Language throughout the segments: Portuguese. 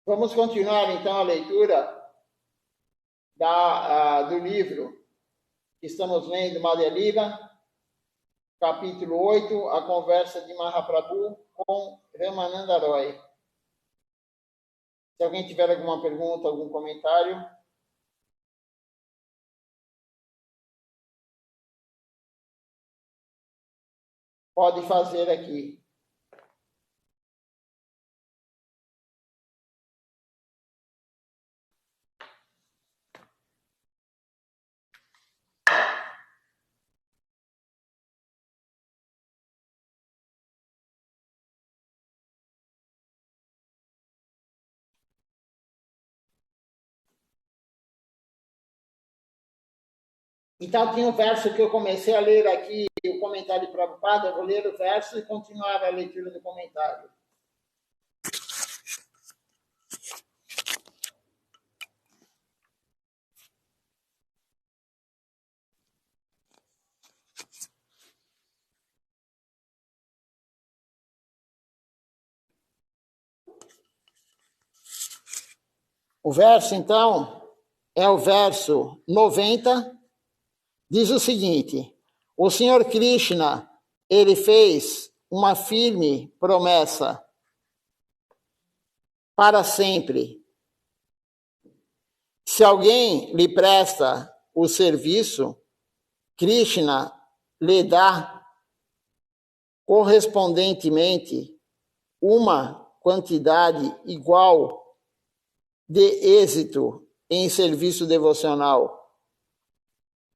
Vamos continuar, então, a leitura do livro que estamos lendo, Madhya Lila, capítulo 8, a conversa de Mahaprabhu com Ramananda Roy. Se alguém tiver alguma pergunta, algum comentário... pode fazer aqui. Então, tinha um verso que eu comecei a ler aqui, o comentário de Prabhupada, eu vou ler o verso e continuar a leitura do comentário. O verso, então, é o verso 90, diz o seguinte: o Senhor Krishna, ele fez uma firme promessa para sempre. Se alguém lhe presta o serviço, Krishna lhe dá correspondentemente uma quantidade igual de êxito em serviço devocional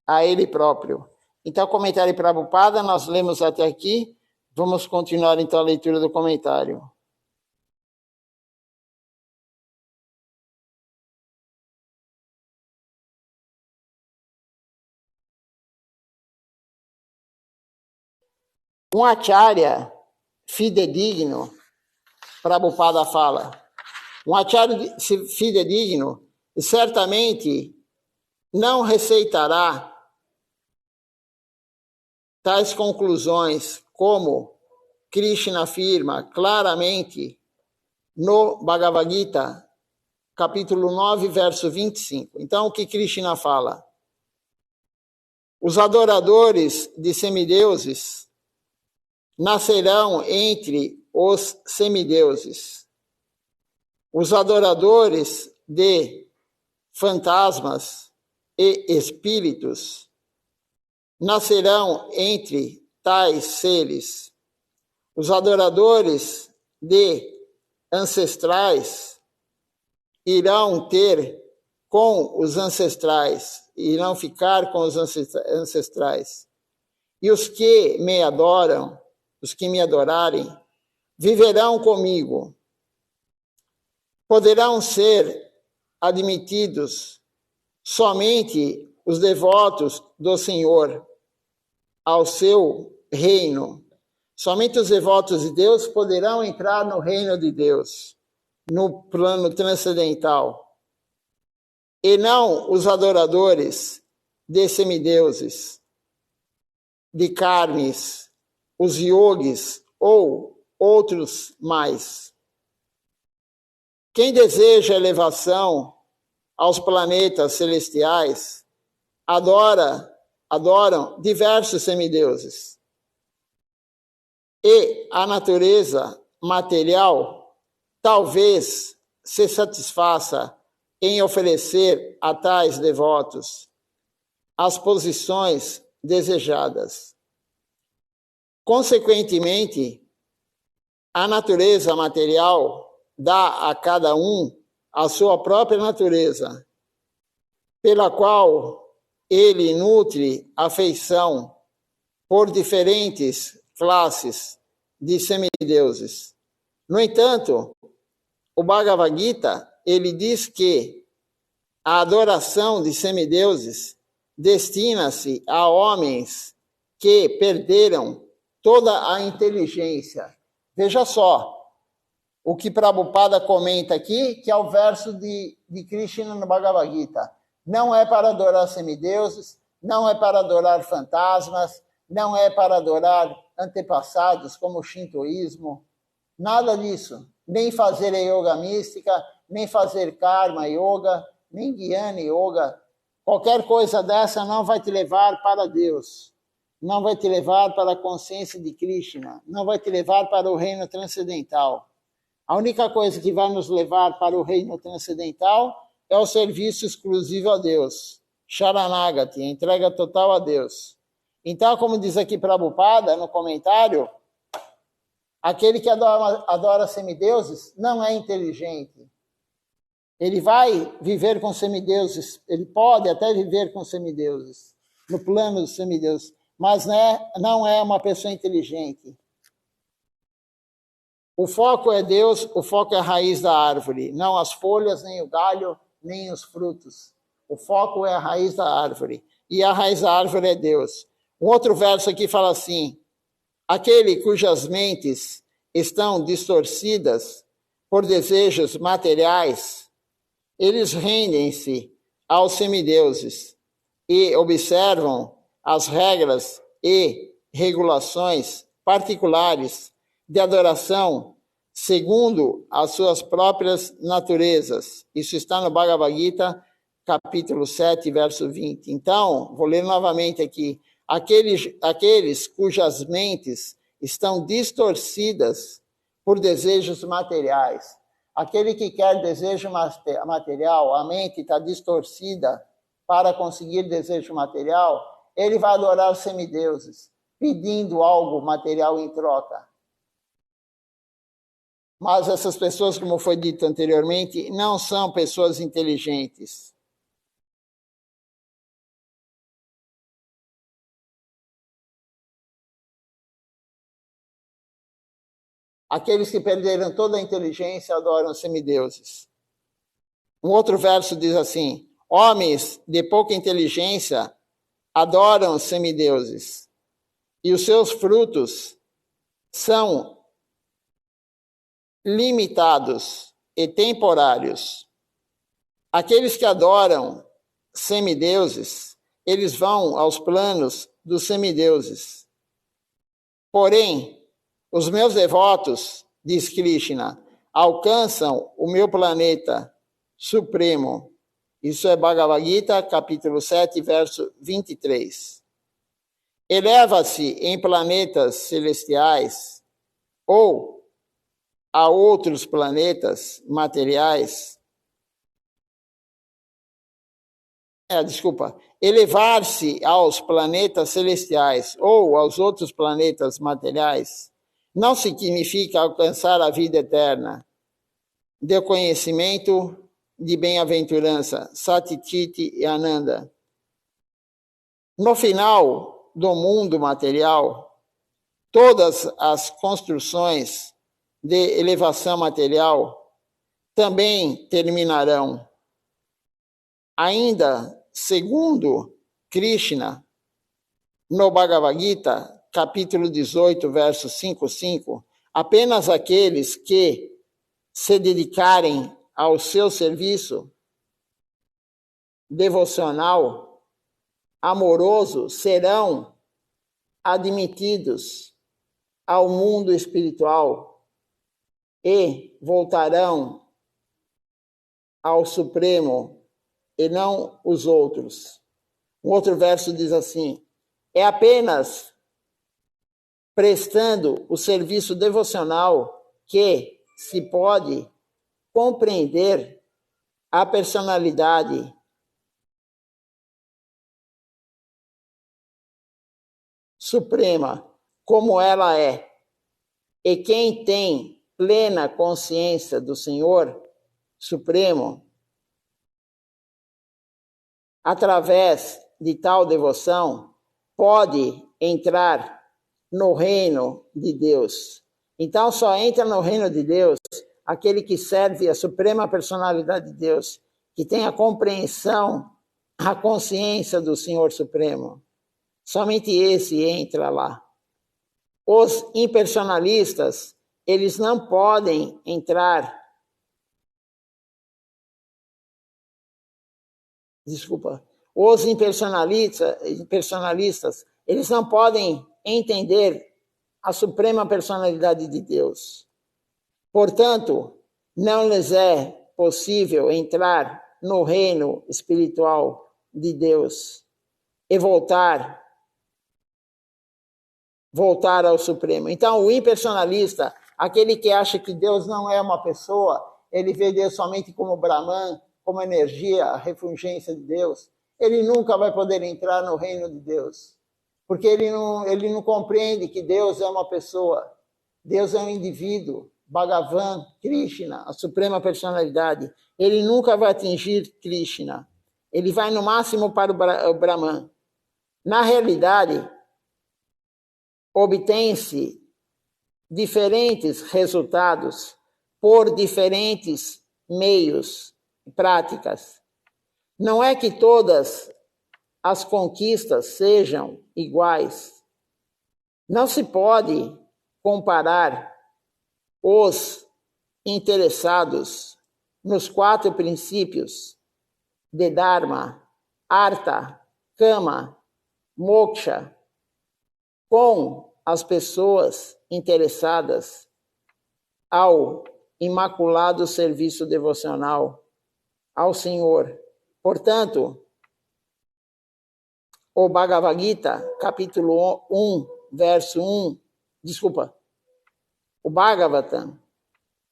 a ele próprio. Então, o comentário de Prabhupada, nós lemos até aqui. Vamos continuar, então, a leitura do comentário. Um acharya fidedigno, Prabhupada fala, um acharya fidedigno certamente não receitará tais conclusões como Krishna afirma claramente no Bhagavad Gita, capítulo 9, verso 25. Então, o que Krishna fala? Os adoradores de semideuses nascerão entre os semideuses. Os adoradores de fantasmas e espíritos nascerão entre tais seres. Os adoradores de ancestrais irão ter com os ancestrais, irão ficar com os ancestrais. E os que me adoram, os que me adorarem, viverão comigo. Poderão ser admitidos somente os devotos do Senhor ao seu reino. Somente os devotos de Deus poderão entrar no reino de Deus, no plano transcendental. E não os adoradores de semideuses, de carnes, os yogis ou outros mais. Quem deseja elevação aos planetas celestiais adoram diversos semideuses. E a natureza material talvez se satisfaça em oferecer a tais devotos as posições desejadas. Consequentemente, a natureza material dá a cada um a sua própria natureza, pela qual ele nutre afeição por diferentes classes de semideuses. No entanto, o Bhagavad Gita, ele diz que a adoração de semideuses destina-se a homens que perderam toda a inteligência. Veja só o que Prabhupada comenta aqui, que é o verso de Krishna no Bhagavad Gita. Não é para adorar semideuses, não é para adorar fantasmas, não é para adorar antepassados como o shintoísmo, nada disso. nem fazer yoga mística, nem fazer karma yoga, nem Jnana yoga. Qualquer coisa dessa não vai te levar para Deus, não vai te levar para a consciência de Krishna, não vai te levar para o reino transcendental. A única coisa que vai nos levar para o reino transcendental é o serviço exclusivo a Deus. Sharanagati, entrega total a Deus. Então, como diz aqui Prabhupada no comentário, aquele que adora semideuses não é inteligente. Ele vai viver com semideuses, ele pode até viver com semideuses, no plano dos semideuses, mas não é uma pessoa inteligente. O foco é Deus, o foco é a raiz da árvore, não as folhas, nem o galho, nem os frutos. O foco é a raiz da árvore, e a raiz da árvore é Deus. Um outro verso aqui fala assim: aquele cujas mentes estão distorcidas por desejos materiais, eles rendem-se aos semideuses e observam as regras e regulações particulares de adoração segundo as suas próprias naturezas. Isso está no Bhagavad Gita, capítulo 7, verso 20. Então, vou ler novamente aqui. Aqueles cujas mentes estão distorcidas por desejos materiais. Aquele que quer desejo material, a mente está distorcida para conseguir desejo material, ele vai adorar os semideuses, pedindo algo material em troca. Mas essas pessoas, como foi dito anteriormente, não são pessoas inteligentes. Aqueles que perderam toda a inteligência adoram semideuses. Um outro verso diz assim: homens de pouca inteligência adoram semideuses, e os seus frutos são limitados e temporários. Aqueles que adoram semideuses, eles vão aos planos dos semideuses. Porém, os meus devotos, diz Krishna, alcançam o meu planeta supremo. Isso é Bhagavad Gita, capítulo 7, verso 23. Eleva-se em planetas celestiais ou a outros planetas materiais. Elevar-se aos planetas celestiais ou aos outros planetas materiais não significa alcançar a vida eterna de conhecimento de bem-aventurança, Satchiti e Ananda. No final do mundo material, todas as construções de elevação material também terminarão. Ainda segundo Krishna, no Bhagavad Gita, capítulo 18, verso 5:5, apenas aqueles que se dedicarem ao seu serviço devocional, amoroso, serão admitidos ao mundo espiritual e voltarão ao Supremo e não os outros. Um outro verso diz assim: é apenas prestando o serviço devocional que se pode compreender a personalidade suprema como ela é. E quem tem plena consciência do Senhor Supremo, através de tal devoção, pode entrar no reino de Deus. Então, só entra no reino de Deus aquele que serve a suprema personalidade de Deus, que tem a compreensão, a consciência do Senhor Supremo. Somente esse entra lá. Os impersonalistas, eles não podem entrar. Os impersonalistas, eles não podem entender a suprema personalidade de Deus. Portanto, não lhes é possível entrar no reino espiritual de Deus e voltar ao Supremo. Então, o impersonalista, aquele que acha que Deus não é uma pessoa, ele vê Deus somente como Brahman, como energia, a refulgência de Deus, ele nunca vai poder entrar no reino de Deus, porque ele não compreende que Deus é uma pessoa, Deus é um indivíduo, Bhagavan, Krishna, a suprema personalidade. Ele nunca vai atingir Krishna, ele vai no máximo para o Brahman. Na realidade, obtém-se diferentes resultados por diferentes meios e práticas. Não é que todas as conquistas sejam iguais. Não se pode comparar os interessados nos 4 princípios de Dharma, Artha, Kama, Moksha, com as pessoas interessadas ao imaculado serviço devocional ao Senhor. Portanto, o Bhagavad Gita, capítulo 1, verso 1, o Bhagavatam,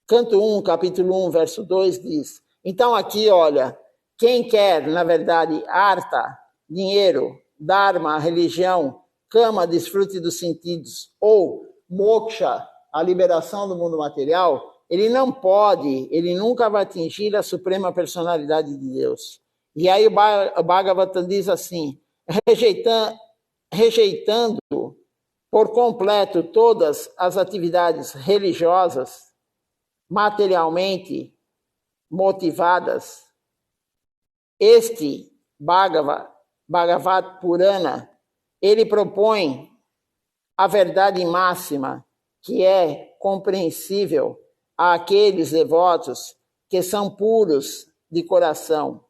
canto 1, capítulo 1, verso 2, diz, então aqui, olha, quem quer, na verdade, Artha, dinheiro, Dharma, religião, Kama, desfrute dos sentidos, ou Moksha, a liberação do mundo material, ele não pode, ele nunca vai atingir a suprema personalidade de Deus. E aí o Bhagavatam diz assim, rejeitando por completo todas as atividades religiosas, materialmente motivadas, este Bhagavad Purana, ele propõe a verdade máxima que é compreensível àqueles devotos que são puros de coração.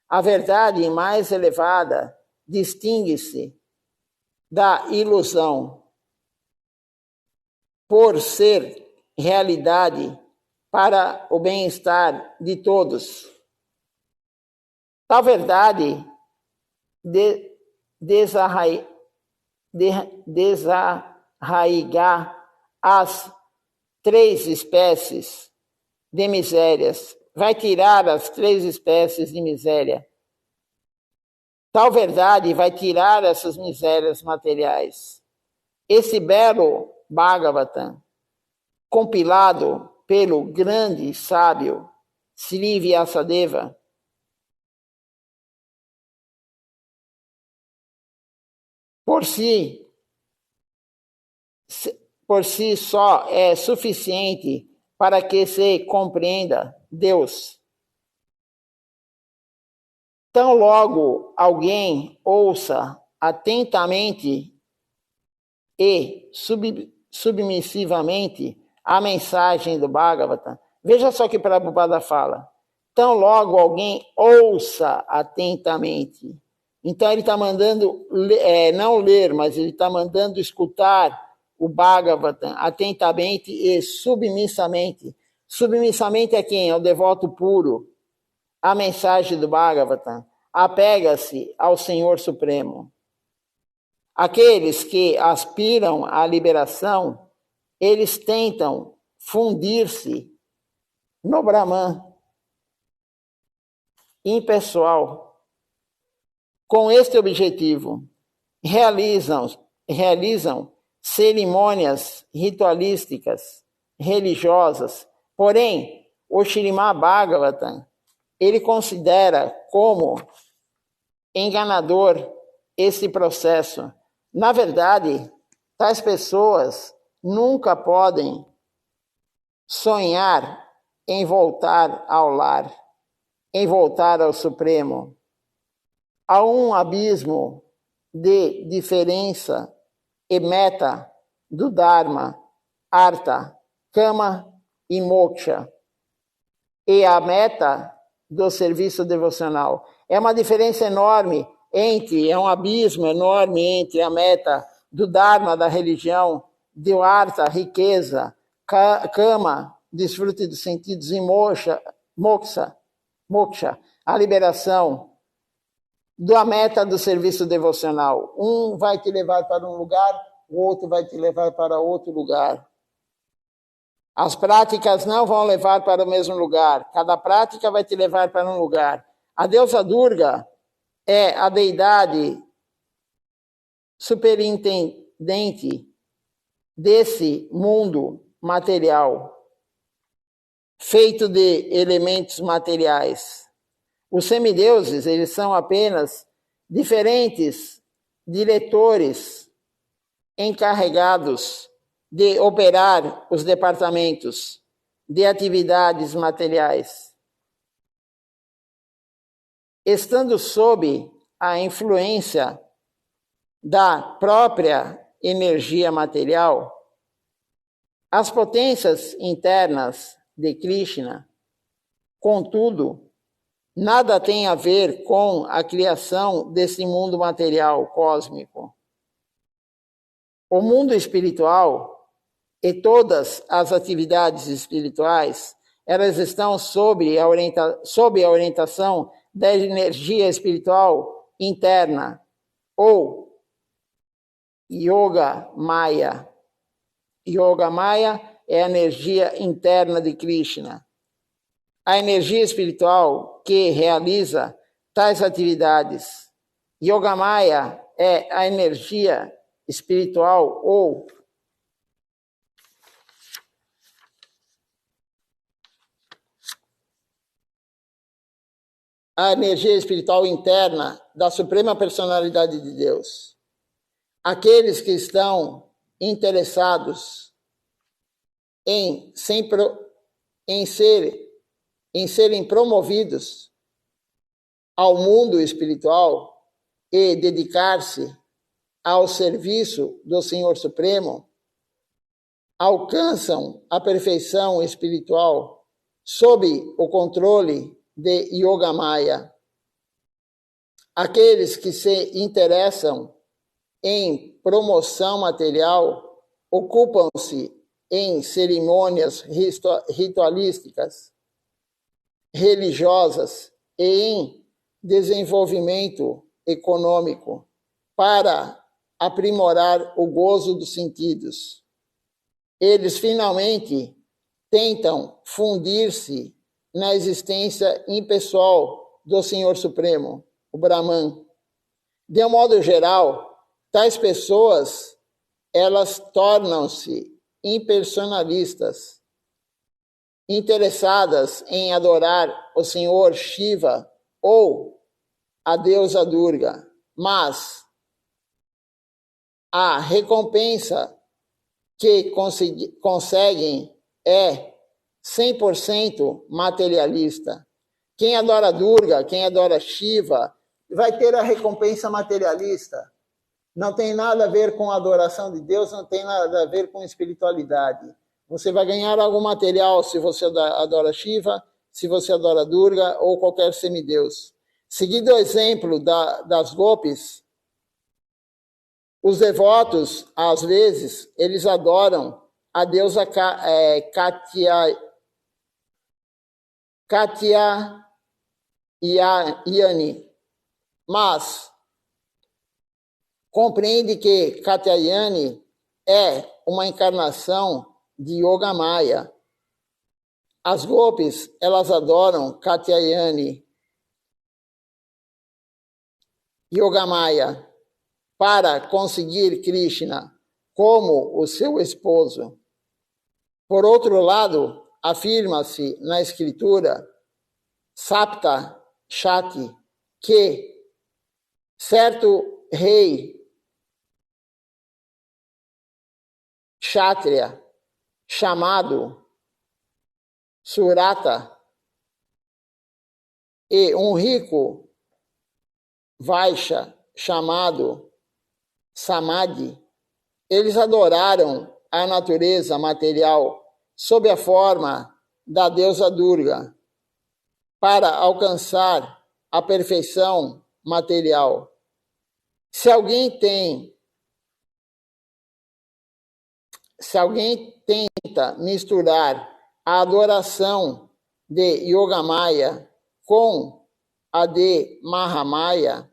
A verdade mais elevada distingue-se da ilusão por ser realidade para o bem-estar de todos. Tal verdade desarraigar as 3 espécies de misérias, vai tirar as 3 espécies de miséria. Tal verdade vai tirar essas misérias materiais. Esse belo Bhagavatam, compilado pelo grande sábio Sri Vyasadeva, por si só é suficiente para que se compreenda Deus. Tão logo alguém ouça atentamente e submissivamente a mensagem do Bhagavatam, veja só que Prabhupada fala, tão logo alguém ouça atentamente. Então ele está mandando, não ler, mas ele está mandando escutar o Bhagavatam atentamente e submissamente. Submissamente a quem? Ao devoto puro. A mensagem do Bhagavatam apega-se ao Senhor Supremo. Aqueles que aspiram à liberação, eles tentam fundir-se no Brahman impessoal. Com este objetivo, realizam cerimônias ritualísticas, religiosas. Porém, o Śrīmad Bhagavatam, ele considera como enganador esse processo. Na verdade, tais pessoas nunca podem sonhar em voltar ao lar, em voltar ao Supremo. Há um abismo de diferença e meta do Dharma, Artha, Kama e Moksha. E a meta do serviço devocional. É uma diferença enorme é um abismo enorme entre a meta do Dharma, da religião, do Artha, riqueza, Kama, desfrute dos sentidos, e moksha, a liberação da meta do serviço devocional. Um vai te levar para um lugar, o outro vai te levar para outro lugar. As práticas não vão levar para o mesmo lugar. Cada prática vai te levar para um lugar. A deusa Durga é a deidade superintendente desse mundo material, feito de elementos materiais. Os semideuses, eles são apenas diferentes diretores encarregados de operar os departamentos de atividades materiais. Estando sob a influência da própria energia material, as potências internas de Krishna, contudo, nada tem a ver com a criação desse mundo material cósmico. O mundo espiritual e todas as atividades espirituais, elas estão sob a orientação da energia espiritual interna, ou Yoga Maya. Yoga Maya é a energia interna de Krishna. A energia espiritual que realiza tais atividades. Yoga Maya é a energia espiritual ou a energia espiritual interna da Suprema Personalidade de Deus. Aqueles que estão interessados em serem promovidos ao mundo espiritual e dedicar-se ao serviço do Senhor Supremo, alcançam a perfeição espiritual sob o controle de Yoga Maya. Aqueles que se interessam em promoção material ocupam-se em cerimônias ritualísticas, religiosas e em desenvolvimento econômico para aprimorar o gozo dos sentidos. Eles finalmente tentam fundir-se na existência impessoal do Senhor Supremo, o Brahman. De um modo geral, tais pessoas, elas tornam-se impersonalistas, interessadas em adorar o Senhor Shiva ou a deusa Durga, mas a recompensa que conseguem é 100% materialista. Quem adora Durga, quem adora Shiva, vai ter a recompensa materialista. Não tem nada a ver com a adoração de Deus, não tem nada a ver com espiritualidade. Você vai ganhar algo material se você adora Shiva, se você adora Durga ou qualquer semideus. Seguindo o exemplo das gopis, os devotos, às vezes, eles adoram a deusa Katyayani, mas compreende que Katyayani é uma encarnação de Yoga Maya. As gopis, elas adoram Katyayani, Yoga Maya, para conseguir Krishna como o seu esposo. Por outro lado, afirma-se na escritura Sapta Shati que certo rei Kshatriya chamado Surata e um rico Vaishya chamado Samadhi, eles adoraram a natureza material sob a forma da deusa Durga para alcançar a perfeição material. Se alguém tenta misturar a adoração de Yogamaya com a de Mahamaya,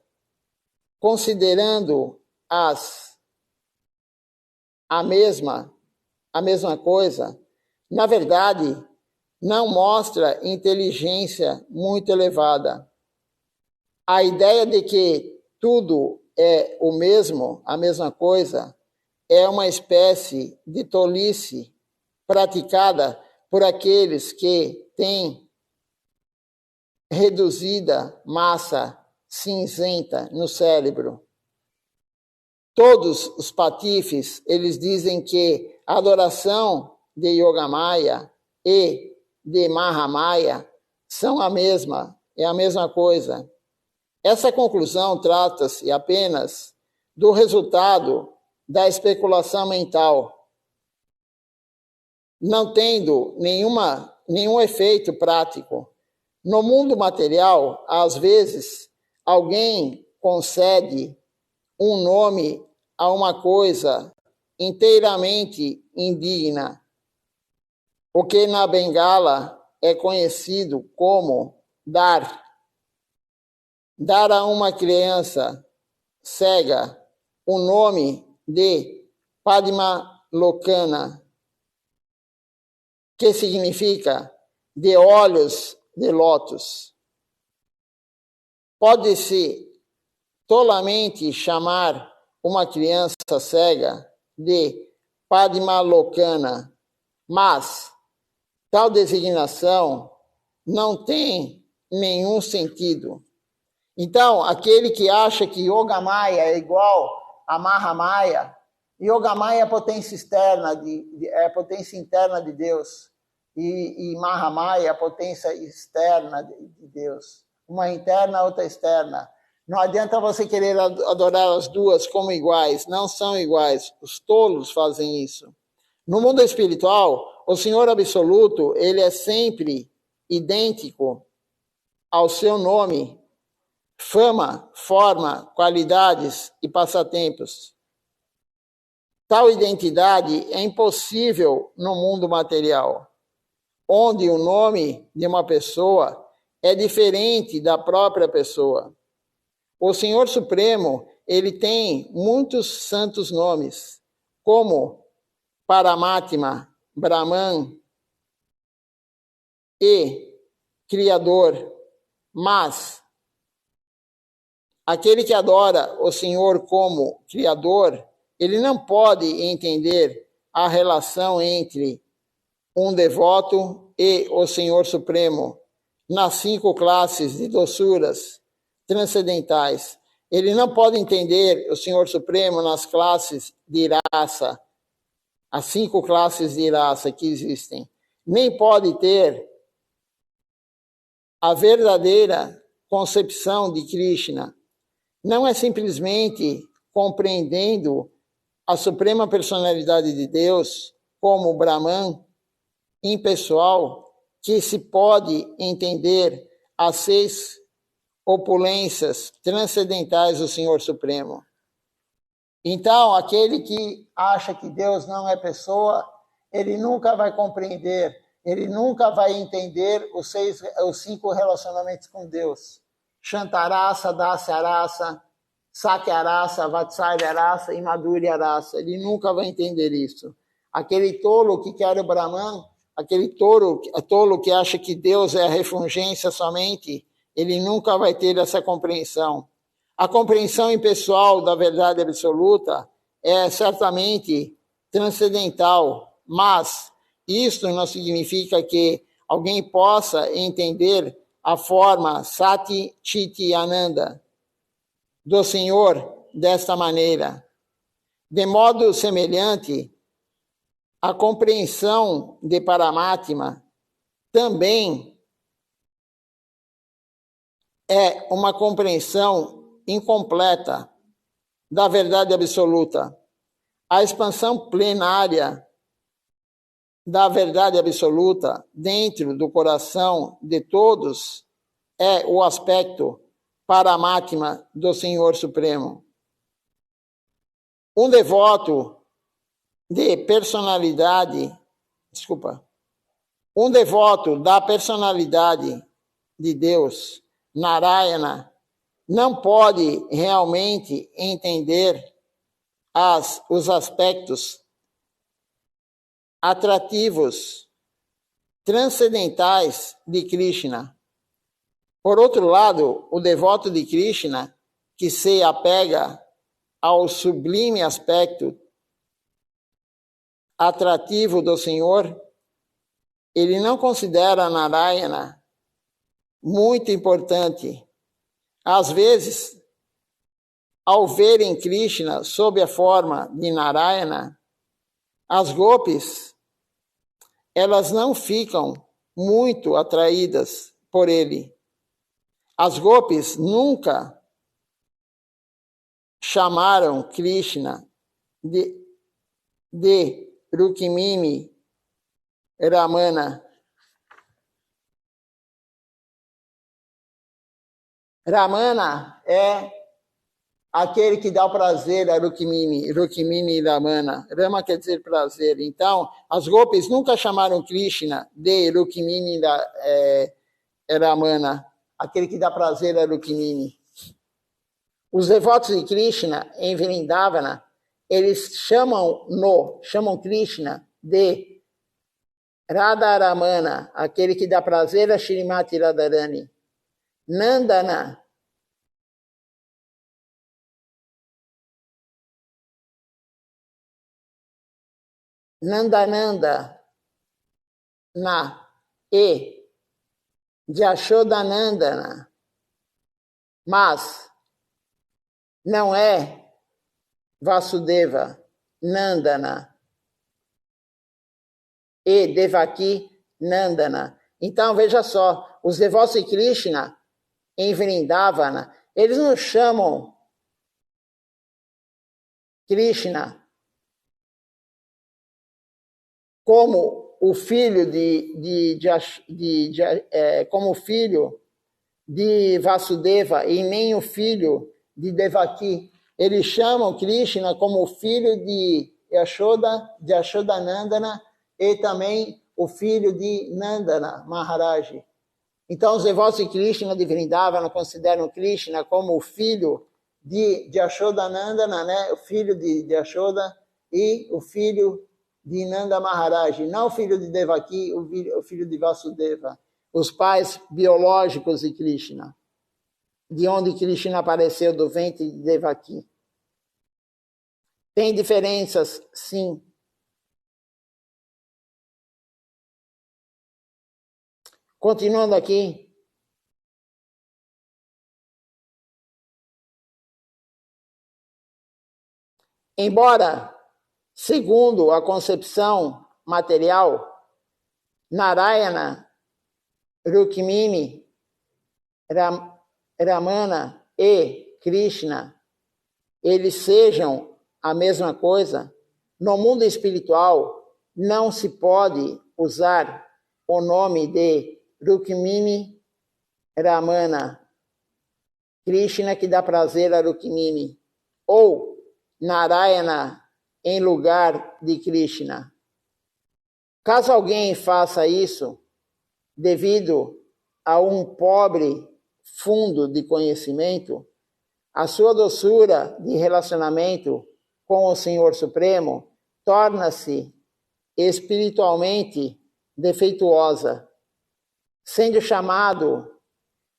considerando a mesma coisa, na verdade, não mostra inteligência muito elevada. A ideia de que tudo é o mesmo, a mesma coisa, é uma espécie de tolice praticada por aqueles que têm reduzida massa cinzenta no cérebro. Todos os patifes, eles dizem que a adoração de Yogamaya e de Mahamaya são a mesma, é a mesma coisa. Essa conclusão trata-se apenas do resultado da especulação mental, não tendo nenhum efeito prático. No mundo material, às vezes, alguém concede um nome a uma coisa inteiramente indigna, o que na Bengala é conhecido como dar. Dar a uma criança cega o nome de Padmalokana, que significa de olhos de lótus. Pode-se tolamente chamar uma criança cega de Padmalokana, mas tal designação não tem nenhum sentido. Então, aquele que acha que Yogamaya é igual a Mahamaya, Yogamaya é a potência externa, é a potência interna de Deus, e Mahamaya é a potência externa de Deus. Uma interna, outra externa. Não adianta você querer adorar as duas como iguais, não são iguais. Os tolos fazem isso. No mundo espiritual, o Senhor Absoluto, ele é sempre idêntico ao seu nome, fama, forma, qualidades e passatempos. Tal identidade é impossível no mundo material, onde o nome de uma pessoa é diferente da própria pessoa. O Senhor Supremo, ele tem muitos santos nomes, como Paramatma, Brahman e Criador, mas aquele que adora o Senhor como Criador, ele não pode entender a relação entre um devoto e o Senhor Supremo nas 5 classes de doçuras transcendentais. Ele não pode entender o Senhor Supremo nas classes de raça, as 5 classes de raça que existem. Nem pode ter a verdadeira concepção de Krishna. Não é simplesmente compreendendo a suprema personalidade de Deus como Brahman impessoal que se pode entender as 6 opulências transcendentais do Senhor Supremo. Então, aquele que acha que Deus não é pessoa, ele nunca vai compreender, ele nunca vai entender os 5 relacionamentos com Deus. Shantarasa, Dasyarasa, Sakyarasa, Vatsalyarasa e Madhuryarasa. Ele nunca vai entender isso. Aquele tolo que quer o Brahman, aquele tolo que acha que Deus é a refulgência somente, ele nunca vai ter essa compreensão. A compreensão impessoal da verdade absoluta é certamente transcendental, mas isso não significa que alguém possa entender a forma Sati Chiti Ananda do Senhor desta maneira. De modo semelhante, a compreensão de Paramatma também é uma compreensão incompleta da verdade absoluta. A expansão plenária da verdade absoluta dentro do coração de todos é o aspecto Paramatma do Senhor Supremo. Um devoto de personalidade, Um devoto da personalidade de Deus, Narayana, não pode realmente entender os aspectos atrativos, transcendentais de Krishna. Por outro lado, o devoto de Krishna, que se apega ao sublime aspecto atrativo do Senhor, ele não considera Narayana muito importante. Às vezes, ao verem Krishna sob a forma de Narayana, as gopis, elas não ficam muito atraídas por ele. As gopis nunca chamaram Krishna de Rukmini Ramana. Ramana é aquele que dá o prazer a Rukmini, Rukmini Ramana. Rama quer dizer prazer. Então, as gopis nunca chamaram Krishna de Rukmini Ramana, aquele que dá prazer a Rukmini. Os devotos de Krishna em Vrindavana, eles chamam Krishna de Radharamana, aquele que dá prazer a Shrimati Radharani. Nandana, Nandananda, e Jashodanandana, mas não é Vasudeva, Nandana, e Devaki Nandana. Então, veja só, os devotos de Krishna em Vrindavana, eles não chamam Krishna como o filho como filho de Vasudeva e nem o filho de Devaki. Eles chamam Krishna como filho de Yashodanandana e também o filho de Nandana Maharaj. Então, os devotos de Krishna de Vrindavana consideram Krishna como o filho de Yashodanandana, né? O filho de Yashoda e o filho de Nanda Maharaj, não o filho de Devaki, o filho de Vasudeva, os pais biológicos de Krishna, de onde Krishna apareceu, do ventre de Devaki. Tem diferenças, sim. Continuando aqui. Embora, segundo a concepção material, Narayana, Rukmini, Ramana e Krishna, eles sejam a mesma coisa, no mundo espiritual não se pode usar o nome de Rukmini Ramana, Krishna que dá prazer a Rukmini, ou Narayana em lugar de Krishna. Caso alguém faça isso, devido a um pobre fundo de conhecimento, a sua doçura de relacionamento com o Senhor Supremo torna-se espiritualmente defeituosa, sendo chamado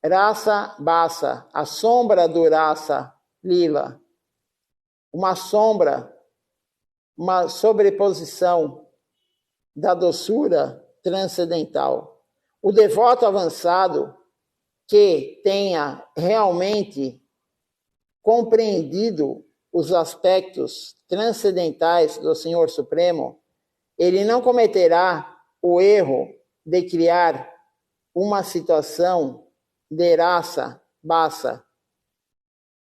Rasa Basa, a sombra do Rasa Lila, uma sombra, uma sobreposição da doçura transcendental. O devoto avançado que tenha realmente compreendido os aspectos transcendentais do Senhor Supremo, ele não cometerá o erro de criar uma situação de raça bassa,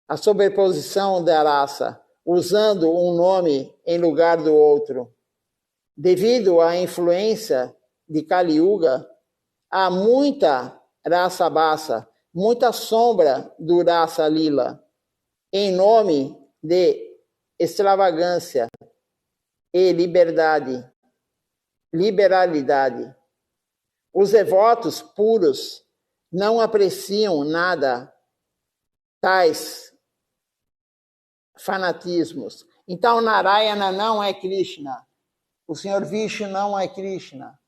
a sobreposição da raça, usando um nome em lugar do outro. Devido à influência de Kali Yuga, há muita raça bassa, muita sombra do raça lila, em nome de extravagância e liberalidade. Os devotos puros não apreciam nada tais fanatismos. Então, Narayana não é Krishna. O Senhor Vishnu não é Krishna.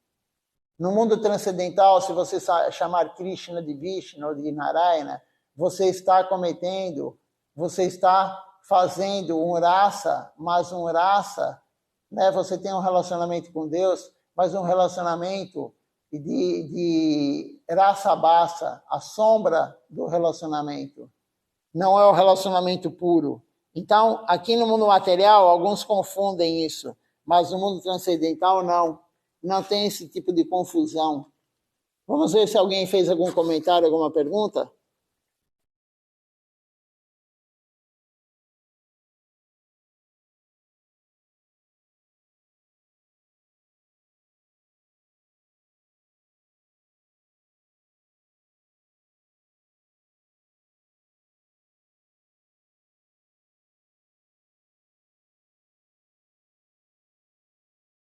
No mundo transcendental, se você chamar Krishna de Vishnu ou de Narayana, você está fazendo um rasa, mas um rasa, né? Você tem um relacionamento com Deus, mas um relacionamento de rasa bassa, a sombra do relacionamento. Não é o relacionamento puro. Então, aqui no mundo material, alguns confundem isso, mas no mundo transcendental, não. Não tem esse tipo de confusão. Vamos ver se alguém fez algum comentário, alguma pergunta?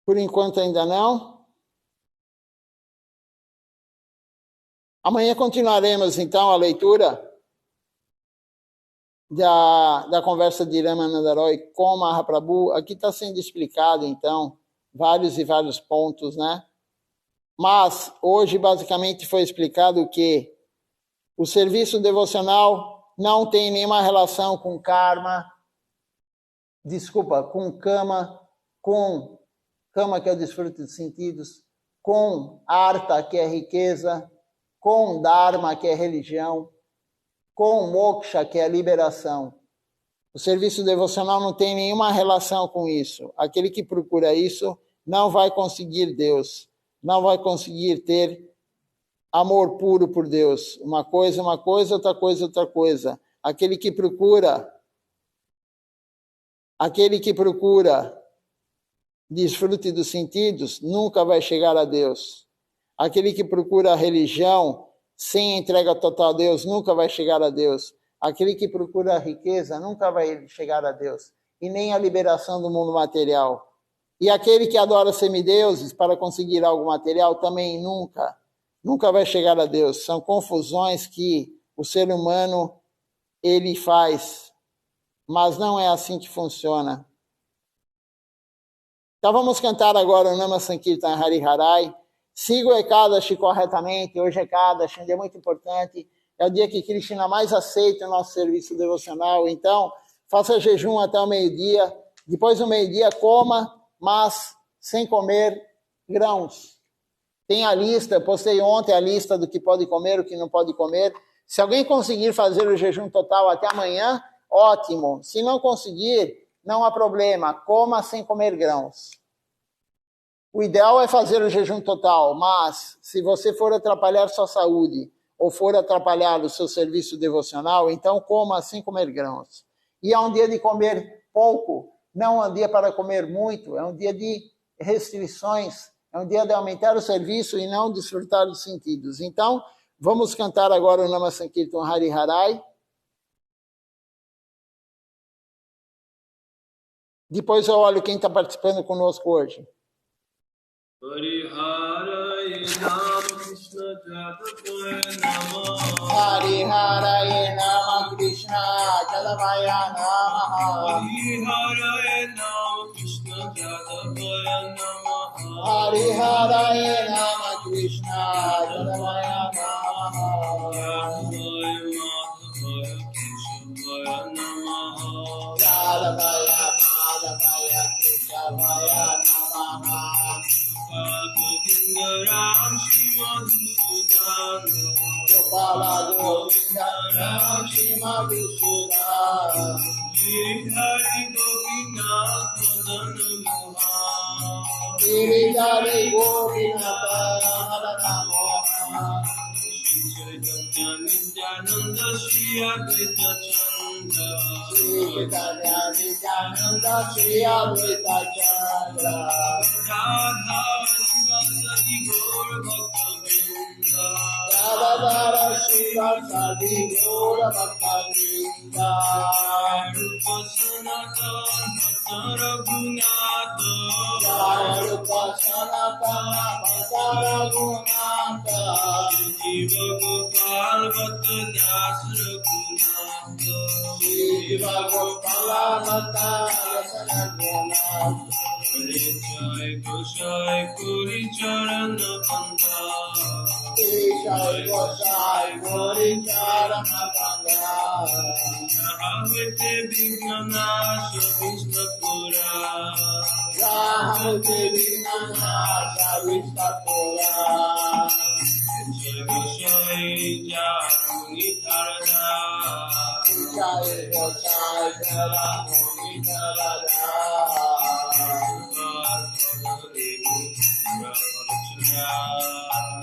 Por enquanto ainda não. Amanhã continuaremos, então, a leitura da conversa de Ramananda Roy com Mahaprabhu. Aqui está sendo explicado, então, vários e vários pontos, né? Mas, hoje, basicamente, foi explicado que o serviço devocional não tem nenhuma relação com karma, com kama, que é o desfrute dos sentidos, com artha, que é riqueza, com dharma, que é religião, com moksha, que é a liberação. O serviço devocional não tem nenhuma relação com isso. Aquele que procura isso não vai conseguir Deus, não vai conseguir ter amor puro por Deus. Uma coisa, outra coisa, outra coisa. Aquele que procura desfrute dos sentidos nunca vai chegar a Deus. Aquele que procura a religião sem entrega total a Deus nunca vai chegar a Deus. Aquele que procura a riqueza nunca vai chegar a Deus. E nem a liberação do mundo material. E aquele que adora semideuses para conseguir algo material também nunca vai chegar a Deus. São confusões que o ser humano ele faz, mas não é assim que funciona. Então vamos cantar agora o Nama Sankirtan Hari Harai. Siga o Ekadashi corretamente. Hoje é Ekadashi, um dia muito importante. É o dia que Krishna mais aceita o nosso serviço devocional. Então, faça jejum até o meio-dia. Depois do meio-dia, coma, mas sem comer grãos. Tem a lista, eu postei ontem a lista do que pode comer, o que não pode comer. Se alguém conseguir fazer o jejum total até amanhã, ótimo. Se não conseguir, não há problema, coma sem comer grãos. O ideal é fazer o jejum total, mas se você for atrapalhar sua saúde ou for atrapalhar o seu serviço devocional, então coma sem comer grãos. E é um dia de comer pouco, não é um dia para comer muito, é um dia de restrições, é um dia de aumentar o serviço e não desfrutar dos sentidos. Então, vamos cantar agora o Nama Sankirtan Hari Harai. Depois eu olho quem está participando conosco hoje. Hari Harai Nama Krishna Jadavaya Namaha. Hari Harai Nama Krishna Jadavaya Namaha. Hari Harai Nama Krishna Jadavaya Namaha. Hari Harai Nama Krishna Jadavaya Namaha. Jadavaya Madhavaya Keshavaya Namaha. Jadavaya Madhavaya Keshavaya Namaha. Govinda Ram Shri Madhusudan. Gopala Govinda Ram Shri Madhusudan. Shri Hari Gopinath Madan Mohan. Shri Hari Gopinath Madan Mohan. Shri Chaitanya Nityananda Shri Advaita Chandra. Shri Chaitanya Nityananda Shri Advaita Chandra. Radha Shivasadi Gaur Bhakta Vrinda. Radha Shivasadi Gaur Bhakta Vrinda. Rupa Sanatana Raghunath Jai Rupa Sanatana Bhatta Raghunatha Jiva Gopal Bhatta Das Raghunath Shiva Gopala Bhatta Das Raghunatha Jai Gosai Puri Charana Bandha Jai Gosai Gauri Charana Bandha Jahavite Vignanasha Vishnapura Jahute Vinanasa Vishapura Jai Gosai Jaruni Dharada Jai Gosai Jaramuni Dharada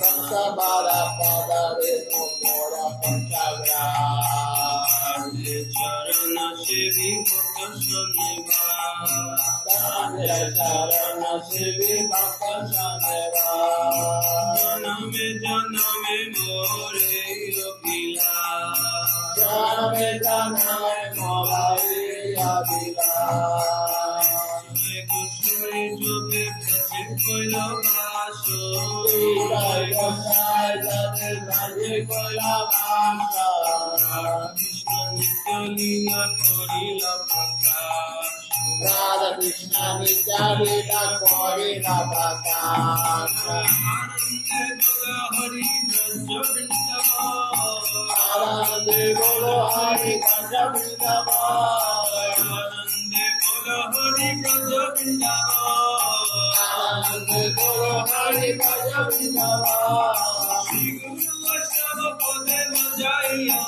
Panchabara Padare Mora Panchagra Charana Sevi Bhakta Saneva Dhamira Charana Sivi Bhakta Saneva Janame Janame More Yogila Janame Janame Morai Yadila Jai Gosai Jobe Bhaje Koila Vaso Jai Gosai Jate Bhaje Koila Vasa Krishna Nitya Lila Korila Prakash Radha Krishna Nitya Lila Korila Prakasha Anande Bolo Hari Braja Vrindavan Anande Bolo Hari Braja Vrindavan Anande Bolo Hari Braja Vrindavan Anande Bolo Hari Braja Vrindavan Shri Guru Vaishnava Pade Majaya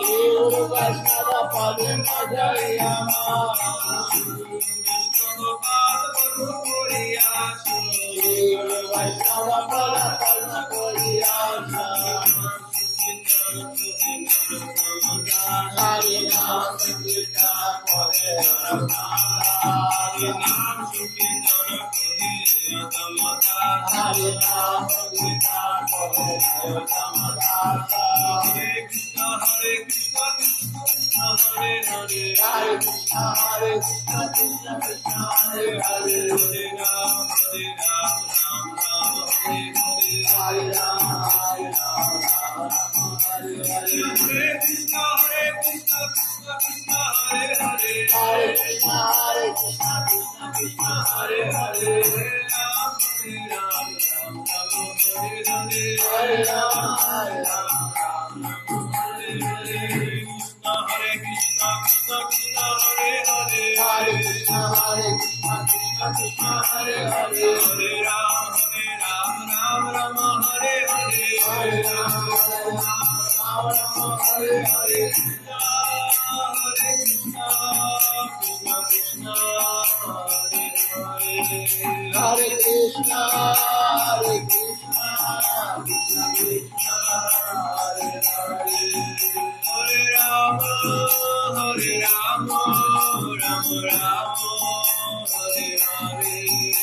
Shri Guru Vaishnava Pade Majayama Vaishnava Pade Puriyasa Shri Guru Vaishnava Pade Palma Koriyasa Hari Nam Sankirtana Kore Hari Nam Sankirtana Kore Hare Krishna Hare Krishna Krishna Hare Hare Hare Krishna Krishna Krishna Hare Hare Hare Ram Ram Ram Hare Hare Hare Rama Hare Hare Hare Krishna Krishna Krishna Hare Hare Hare Krishna Krishna Krishna Hare Hare Hare Ram Ram Ram Hare Hare Hare Rama Hare Hare Krishna Krishna Krishna Hare Hare Hare Krishna Krishna Krishna Hare Hare Hare Ram Ram Ram Hare Hare Hare Rama Hare Hare Hare Krishna Krishna Krishna Hare Hare Hare Krishna Krishna Krishna Hare Hare Hare Rama Ram Ram Hare Hare Hare Rama Hare Rama Rama Rama Hare Hare Hare Krishna Krishna Krishna Hare Hare Hare Krishna Krishna Krishna Hare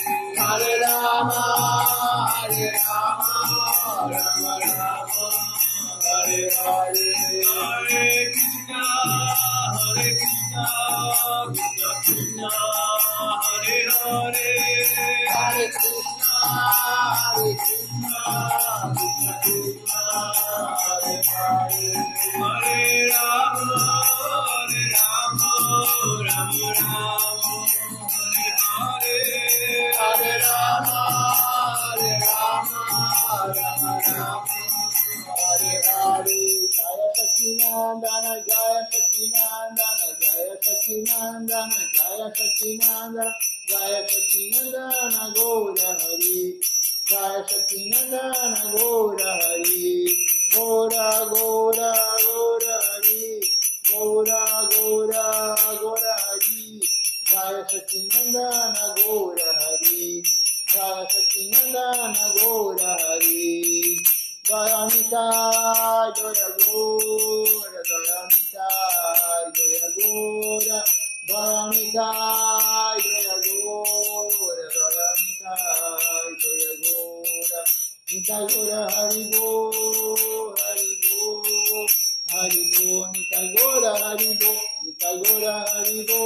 Hare Hare Rama Ram Ram Hare Hare Hare Rama Hare Rama Rama Rama Hare Hare Jaya Sacinandana Jaya Sacinandana Jaya Sacinandana Jaya Sacinandana Jaya Sacinandana Gaura Hari Jaya Sacinandana Gaura Hari Gaura Gaura Gaura Hari Gaura Gaura Gaura Hari Jaya Sacinandana Gaura Hari Jaya Sacinandana Gaura Hari Jaya Nitai Jaya Gaura Jaya Nitai Jaya Gaura Jaya Nitai Jaya Gaura Jaya Nitai Jaya Gaura Nitai Gaura Hari Bo Hari Bo Hari Bo Nitai Gaura Hari Bo Nitai Gaura Hari Bo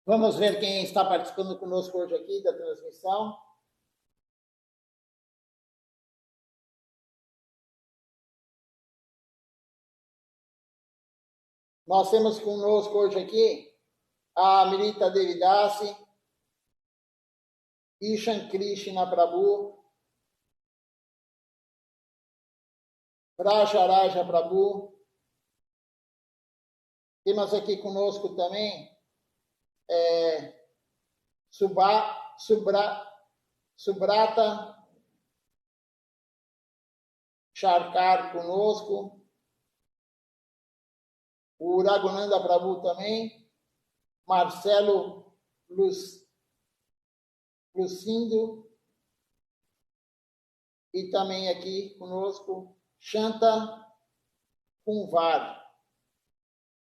Vamos ver quem está participando conosco hoje aqui da transmissão. Nós temos conosco hoje aqui a Amrita Devidasi, Ishan Krishna Prabhu, Rajaraja Prabhu. Temos aqui conosco também Subrata Charkar conosco, o Raghunanda Prabhu também, Marcelo Lucindo, e também aqui conosco Shanta Kunvar.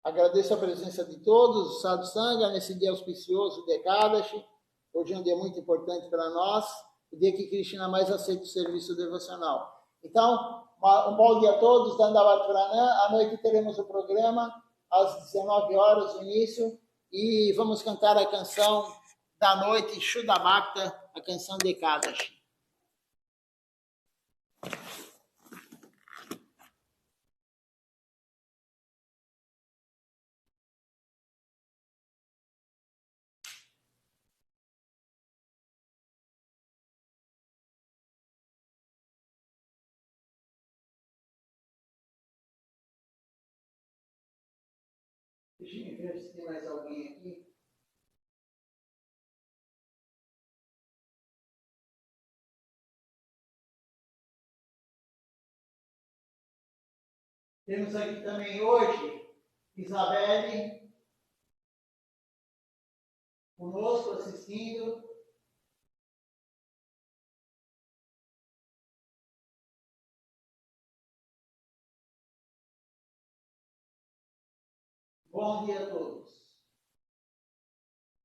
Agradeço a presença de todos, o Sadhu Sangha, nesse dia auspicioso de Ekadashi. Hoje é um dia muito importante para nós, o dia que Krishna mais aceita o serviço devocional. Então, um bom dia a todos, Dandavat Pranam. À noite teremos o programa, às 19 horas, o início, e vamos cantar a canção da noite, Shuddha Bhakta, a canção de Ekadashi. Deixa eu ver se tem mais alguém aqui. Temos aqui também hoje Isabelle conosco assistindo. Bom dia a todos.